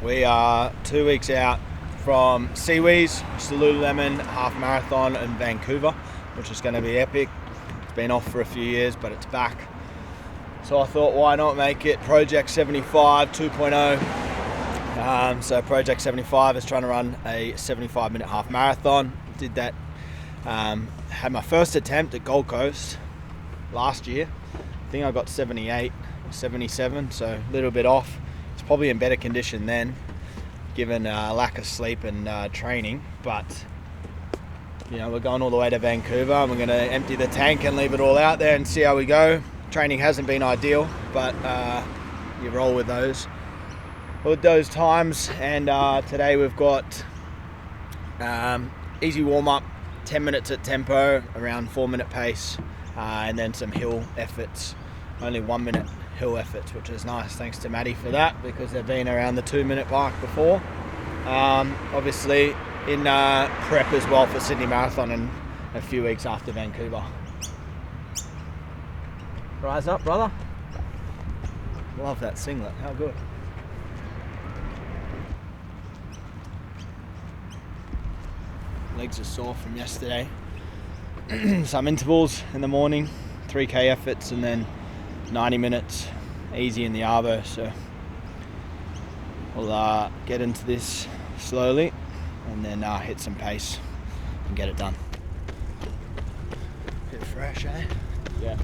We are 2 weeks out from SeaWheeze, which is the Lululemon half marathon in Vancouver, which is going to be epic. It's been off for a few years, but it's back. So I thought, why not make it Project 75 2.0? So Project 75 is trying to run a 75-minute half marathon. Did that, had my first attempt at Gold Coast last year. I think I got 78 or 77, so a little bit off. It's probably in better condition then, given lack of sleep and training. But you know, we're going all the way to Vancouver, and we're going to empty the tank and leave it all out there and see how we go. Training hasn't been ideal, but you roll with those times. And today we've got easy warm-up, 10 minutes at tempo, around 4-minute pace, and then some hill efforts, only 1-minute hill efforts, which is nice. Thanks to Maddie for that, because they've been around the 2-minute mark before. Obviously in prep as well for Sydney Marathon in a few weeks after Vancouver. Rise up, brother. Love that singlet, how good. Legs are sore from yesterday. Some intervals in the morning, 3K efforts, and then 90 minutes easy in the arvo. So we'll get into this slowly and then hit some pace and get it done. Bit fresh, eh? Yeah.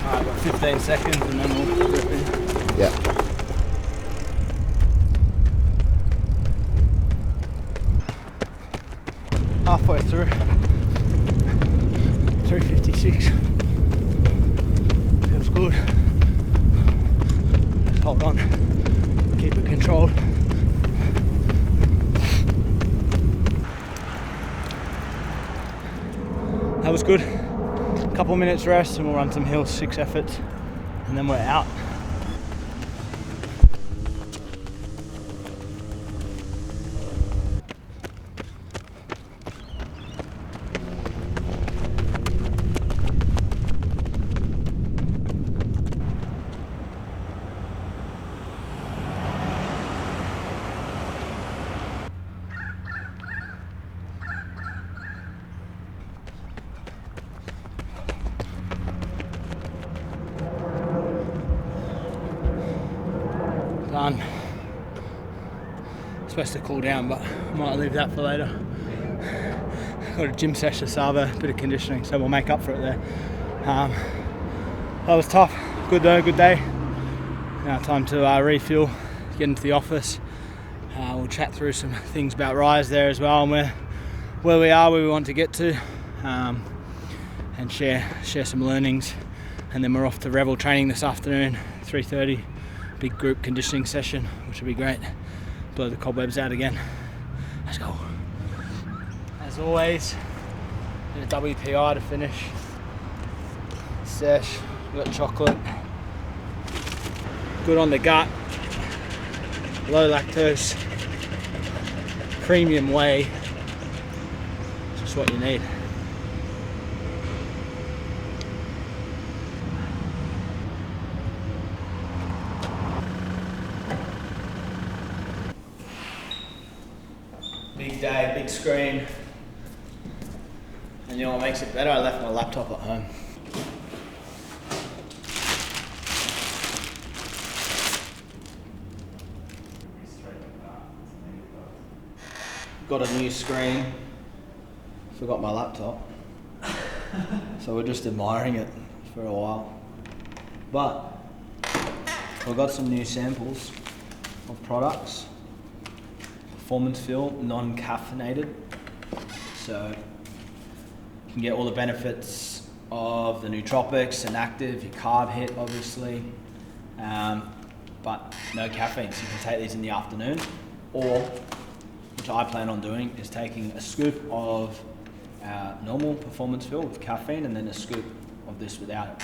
Alright, got 15 seconds and then we'll rip in. Yeah. Halfway through. 3:56. Feels good. Just hold on. Keep it controlled. That was good. A couple of minutes rest and we'll run some hills, 6 efforts, and then we're out. Done. Supposed to cool down, but I might leave that for later. Got a gym session at Sava, a bit of conditioning, so we'll make up for it there. That was tough. Good though, good day. Now time to refuel, get into the office. We'll chat through some things about Rhise there as well, and where we are, where we want to get to, and share some learnings. And then we're off to Revel training this afternoon, 3:30. Big group conditioning session, which will be great. Blow the cobwebs out again. Let's go. As always, a WPI to finish. Sesh, we've got chocolate. Good on the gut. Low lactose. Premium whey. Just what you need. Big day, big screen. And you know what makes it better? I left my laptop at home. Got a new screen. Forgot my laptop. So we're just admiring it for a while. But we've got some new samples of products. Performance Fuel, non-caffeinated, so you can get all the benefits of the nootropics and active, your carb hit obviously, but no caffeine, so you can take these in the afternoon, or, which I plan on doing, is taking a scoop of normal Performance Fuel with caffeine and then a scoop of this without it.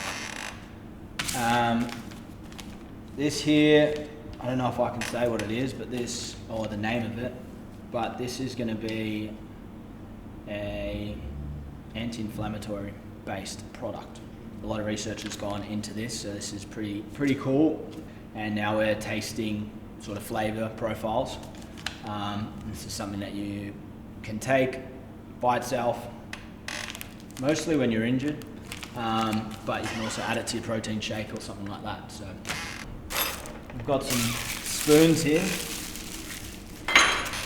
This here, I don't know if I can say what it is, but this, or the name of it, but this is going to be a anti-inflammatory based product. A lot of research has gone into this, so this is pretty cool. And now we're tasting sort of flavor profiles. This is something that you can take by itself, mostly when you're injured, but you can also add it to your protein shake or something like that. So we've got some spoons here,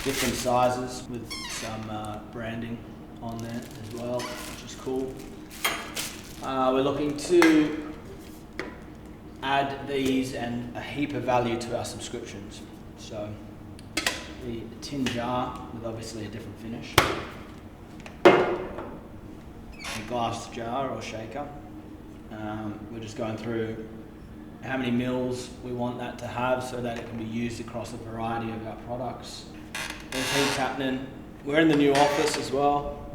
different sizes with some branding on there as well, which is cool. We're looking to add these and a heap of value to our subscriptions. So the tin jar with obviously a different finish, a glass jar or shaker. We're just going through how many mils we want that to have so that it can be used across a variety of our products. There's heaps happening. We're in the new office as well.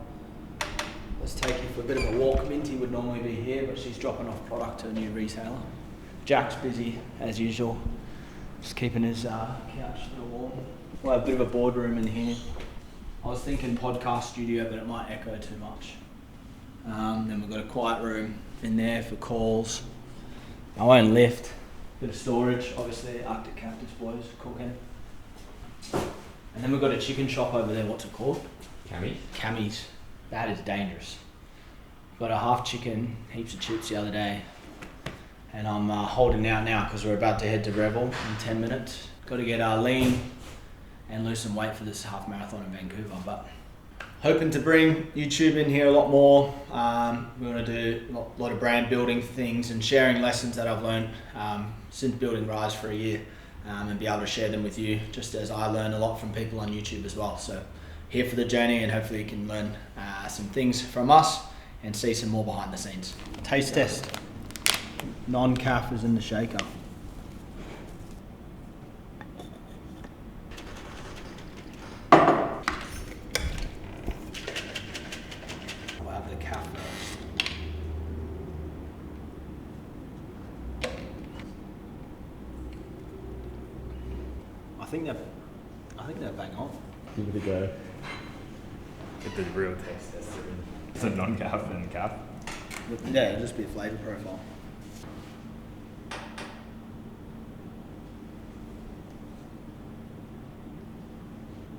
Let's take you for a bit of a walk. Minty would normally be here, but she's dropping off product to a new retailer. Jack's busy as usual, just keeping his couch a little warm. We'll have a bit of a boardroom in here. I was thinking podcast studio, but it might echo too much. Then we've got a quiet room in there for calls. Our own lift, bit of storage, obviously Arctic Cactus boys cooking. And then we've got a chicken shop over there. What's it called? Cammy's. That is dangerous. Got a half chicken, heaps of chips the other day, and I'm holding out now because we're about to head to Revel in 10 minutes. Got to get lean and lose some weight for this half marathon in Vancouver, but hoping to bring YouTube in here a lot more. We want to do a lot of brand building things and sharing lessons that I've learned since building Rhise for a year, and be able to share them with you, just as I learn a lot from people on YouTube as well. So here for the journey, and hopefully you can learn some things from us and see some more behind the scenes. Taste test. Non-calf is in the shaker. We'll have the calf first. I think they're bang on. Give it a go. Get the real taste test. It's a non-calf and calf. Yeah, it'll just be a flavour profile.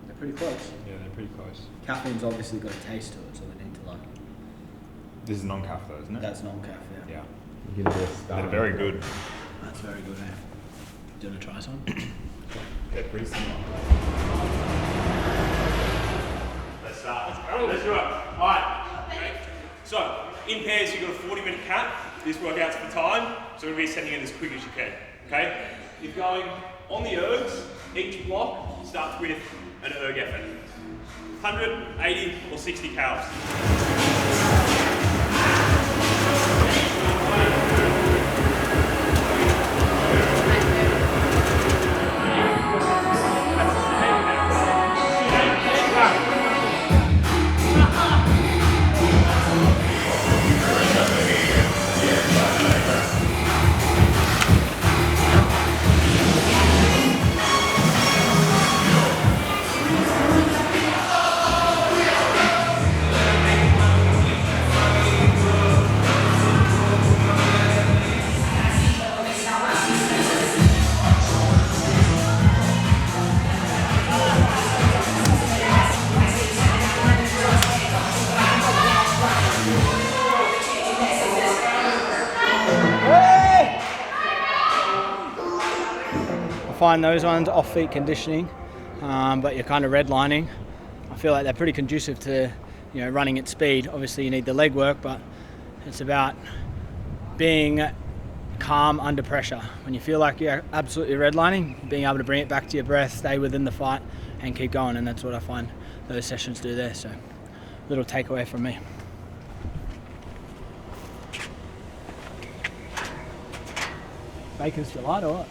They're pretty close. Yeah, they're pretty close. Caffeine's obviously got a taste to it, so they need to like. This is non-calf though, isn't it? That's non-calf, yeah. Yeah. They're very good. That's very good, eh? Do you want to try some? They're pretty similar. Let's start. Let's do it. All right. So, in pairs, you've got a 40-minute cap. This workout's for time, so we're going to be sending it as quick as you can. Okay? You're going on the ergs. Each block starts with an erg effort. 180 or 60 calories. I find those ones off-feet conditioning, but you're kind of redlining. I feel like they're pretty conducive to, running at speed. Obviously you need the leg work, but it's about being calm under pressure. When you feel like you're absolutely redlining, being able to bring it back to your breath, stay within the fight and keep going, and that's what I find those sessions do there. So little takeaway from me. Bacon's delight or what?